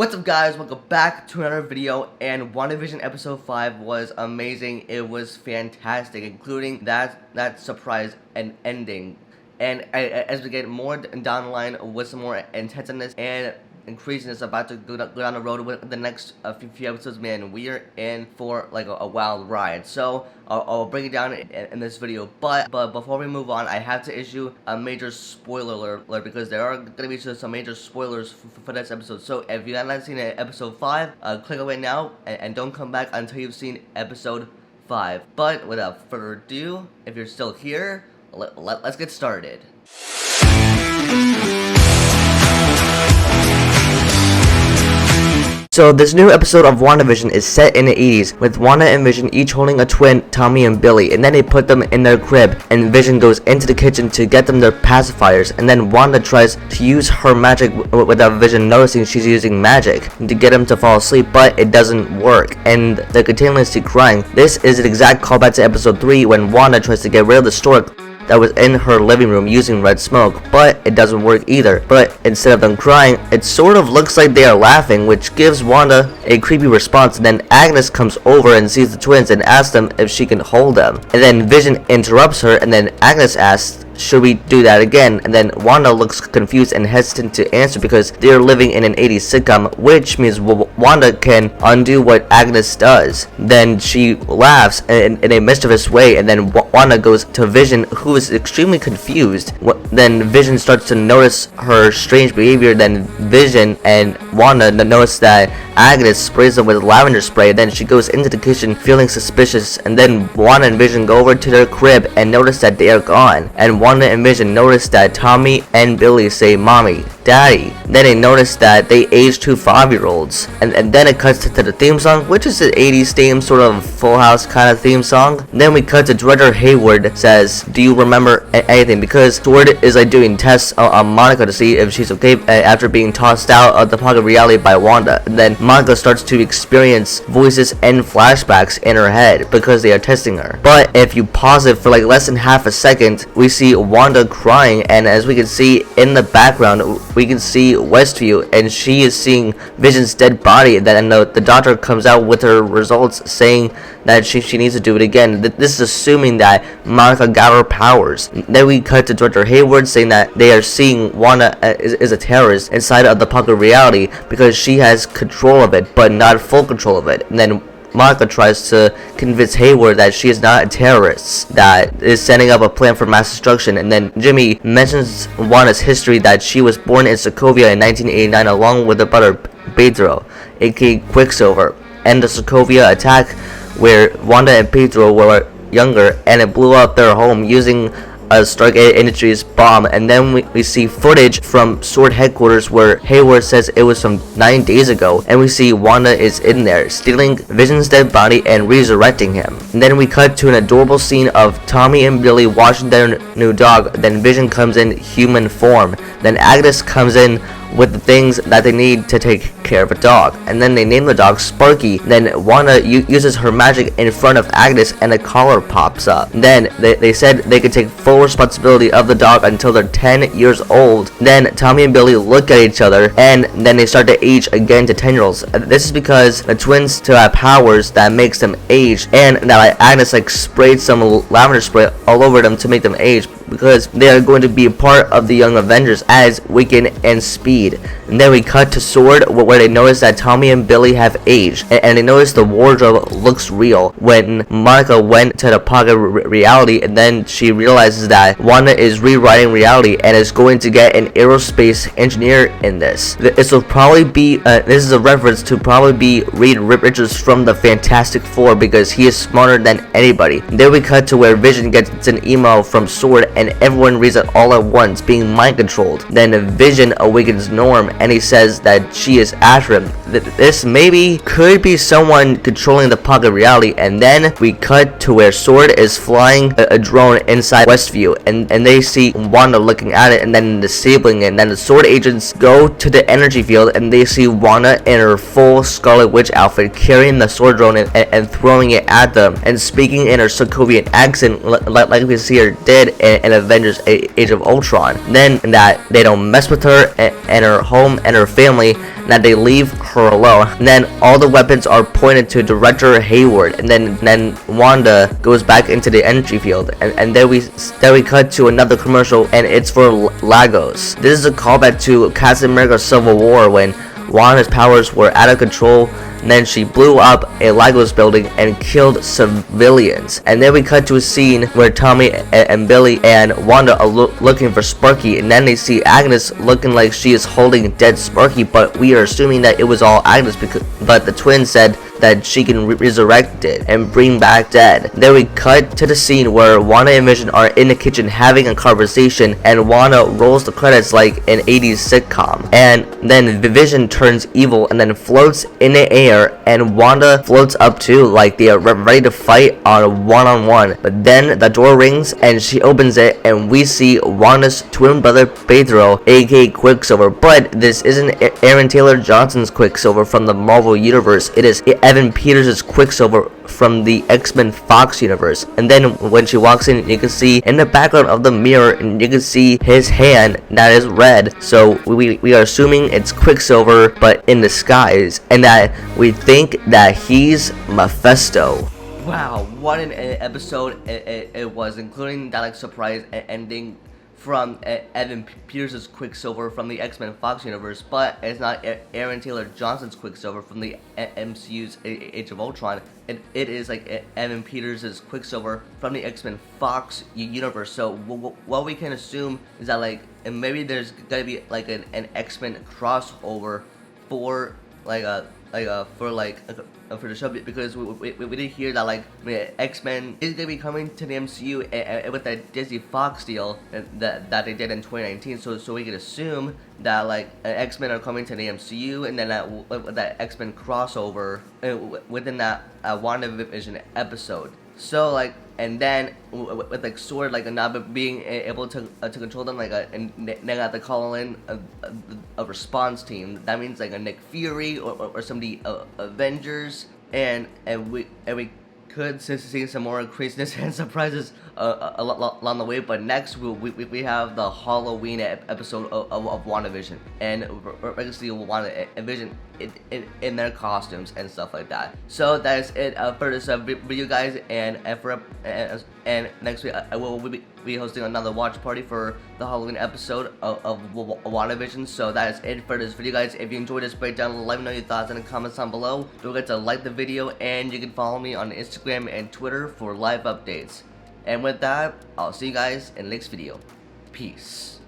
What's up, guys? Welcome back to another video, and WandaVision episode 5 was amazing. It was fantastic, including that surprise and ending. And as we get more down the line with some more intenseness and increasiness about to go down the road with the next few episodes, man, we are in for like a wild ride. So I'll break it down in this video, but before we move on, I have to issue a major spoiler alert because there are going to be some major spoilers for this episode. So if you haven't seen episode 5, click away now and don't come back until you've seen episode 5. But without further ado, if you're still here, let's get started. So this new episode of WandaVision is set in the 80s, with Wanda and Vision each holding a twin, Tommy and Billy, and then they put them in their crib, and Vision goes into the kitchen to get them their pacifiers, and then Wanda tries to use her magic without Vision noticing she's using magic to get him to fall asleep, but it doesn't work, and they're continuously crying. This is an exact callback to episode 3 when Wanda tries to get rid of the stork that was in her living room using red smoke, but it doesn't work either. But instead of them crying, it sort of looks like they are laughing, which gives Wanda a creepy response. And then Agnes comes over and sees the twins and asks them if she can hold them, and then Vision interrupts her, and then Agnes asks, should we do that again? And then Wanda looks confused and hesitant to answer because they're living in an 80s sitcom, which means Wanda can undo what Agnes does. Then she laughs in a mischievous way, and then Wanda goes to Vision, who is extremely confused. Then Vision starts to notice her strange behavior. Then Vision and Wanda notice that Agnes sprays them with lavender spray. Then she goes into the kitchen feeling suspicious, and then Wanda and Vision go over to their crib and notice that they are gone. And Wanda and Vision notice that Tommy and Billy say mommy, daddy. Then they notice that they age to 5-year-olds. And then it cuts to the theme song, which is an 80s theme, sort of Full House kind of theme song. Then we cut to Director Hayward says, do you remember anything? Because Sword is like doing tests on Monica to see if she's okay after being tossed out of the pocket reality by Wanda. And then Monica starts to experience voices and flashbacks in her head because they are testing her. But if you pause it for like less than half a second, we see Wanda crying, and as we can see in the background, we can see Westview, and she is seeing Vision's dead body. Then the doctor comes out with her results saying that she needs to do it again. This is assuming that Monica got her powers. Then we cut to Director Hayward saying that they are seeing Wanda is a terrorist inside of the pocket reality because she has control of it, but not full control of it. And then Monica tries to convince Hayward that she is not a terrorist that is setting up a plan for mass destruction. And then Jimmy mentions Wanda's history, that she was born in Sokovia in 1989 along with her brother Pedro, aka Quicksilver, and the Sokovia attack where Wanda and Pedro were younger, and it blew up their home using a Stark Industries bomb. And then we see footage from Sword headquarters where Hayward says it was from 9 days ago, and we see Wanda is in there stealing Vision's dead body and resurrecting him. And then we cut to an adorable scene of Tommy and Billy watching their new dog. Then Vision comes in human form. Then Agnes comes in with the things that they need to take care of a dog, and then they name the dog Sparky. Then Wanda uses her magic in front of Agnes, and a collar pops up. Then they said they could take full responsibility of the dog until they're 10 years old. Then Tommy and Billy look at each other, and then they start to age again to 10-year-olds. This is because the twins still have powers that makes them age, and that Agnes sprayed some lavender spray all over them to make them age, because they are going to be a part of the Young Avengers as Wiccan and Speed. And then we cut to Sword, where they notice that Tommy and Billy have aged, and they notice the wardrobe looks real when Monica went to the pocket reality, and then she realizes that Wanda is rewriting reality and is going to get an aerospace engineer in this. This will probably be this is a reference to probably be Reed Richards from the Fantastic Four, because he is smarter than anybody. Then we cut to where Vision gets an email from Sword, and everyone reads it all at once, being mind controlled. Then Vision awakens Norm, and he says that she is after him. This maybe could be someone controlling the pocket reality. And then we cut to where Sword is flying a drone inside Westview, and they see Wanda looking at it and then disabling it. And then the Sword agents go to the energy field, and they see Wanda in her full Scarlet Witch outfit carrying the Sword drone and throwing it at them, and speaking in her Sokovian accent like we see her did in in Avengers Age of Ultron. Then that they don't mess with her and her home and her family, and that they leave her alone. And then all the weapons are pointed to Director Hayward, and then Wanda goes back into the entry field, and then we cut to another commercial, and it's for Lagos. This is a callback to Captain America Civil War when Wanda's powers were out of control, and then she blew up a Lagos building and killed civilians. And then we cut to a scene where Tommy and Billy and Wanda are looking for Sparky, and then they see Agnes looking like she is holding dead Sparky, but we are assuming that it was all Agnes, but the twins said that she can resurrect it and bring back dead. Then we cut to the scene where Wanda and Vision are in the kitchen having a conversation, and Wanda rolls the credits like an 80s sitcom. And then Vision turns evil and then floats in the air, and Wanda floats up too, like they are ready to fight on a one-on-one. But then the door rings and she opens it, and we see Wanda's twin brother Pedro, aka Quicksilver. But this isn't Aaron Taylor Johnson's Quicksilver from the Marvel Universe. It is Evan Peters' Quicksilver from the X-Men Fox universe. And then when she walks in, you can see in the background of the mirror, and you can see his hand that is red. So we are assuming it's Quicksilver but in disguise, and that we think that he's Mephisto. Wow, what an episode it was, including that like surprise ending from Evan Peters' Quicksilver from the X-Men Fox universe, but it's not Aaron Taylor Johnson's Quicksilver from the MCU's Age of Ultron. It is like Evan Peters' Quicksilver from the X-Men Fox universe. So what we can assume is that like maybe there's gonna be like an X-Men crossover for for the show, because we did hear that like X-Men is gonna be coming to the MCU with that Disney Fox deal that they did in 2019. So we could assume that like X-Men are coming to the MCU, and then that X-Men crossover within that WandaVision episode. So like, and then with like Sword like not being able to control them, like and they got to call in a response team. That means like a Nick Fury or some of the Avengers, and we could see some more craziness and surprises along the way. But next we have the Halloween episode of WandaVision, and we're going to see Wanda and Vision in their costumes and stuff like that. So that is it for this video, guys, and next week I will be hosting another watch party for the Halloween episode of WandaVision. So that is it for this video, guys. If you enjoyed this breakdown, let me know your thoughts in the comments down below. Don't forget to like the video, and you can follow me on Instagram and Twitter for live updates. And with that, I'll see you guys in the next video. Peace.